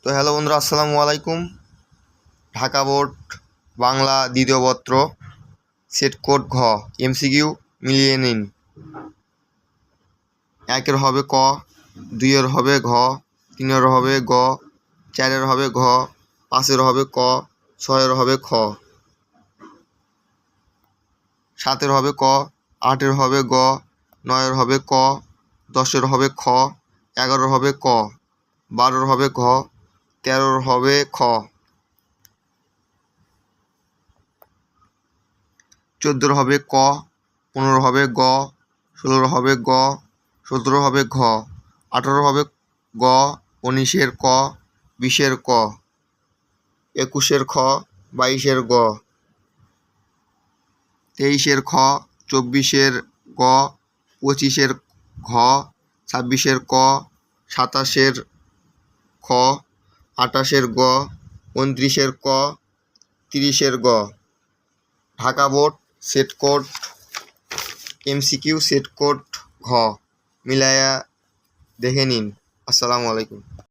তো হ্যালো বন্ধুরা, আসসালামু আলাইকুম। ঢাকা বোর্ড বাংলা দ্বিতীয় পত্র সেট কোড ঘ এমসিকিউ মিলিয়ে নিন। একের হবে ক, দুইয়ের হবে ঘ, তিনের হবে গ, চারের হবে ঘ, পাঁচের হবে ক, ছয়ের হবে খ, সাতের হবে ক, আটের হবে গ, নয়ের হবে ক, দশের হবে খ, এগারোর হবে ক, বারোর হবে ঘ, তেরোর হবে খ, চোদ্দোর হবে ক, পনেরো হবে গ, ষোলোর হবে গ, সতেরো হবে ঘ, আঠারো হবে গ, উনিশের ক, বিশের ক, একুশের খ, বাইশের গ, তেইশের খ, চব্বিশের গ, পঁচিশের ঘ, ছাব্বিশের ক, সাতাশের খ, আটাশের গ, 29-এর ক, 30-এর গ। Dhaka board set code MCQ set code ঘ মিলায়া দেখে নিন। আসসালামু আলাইকুম।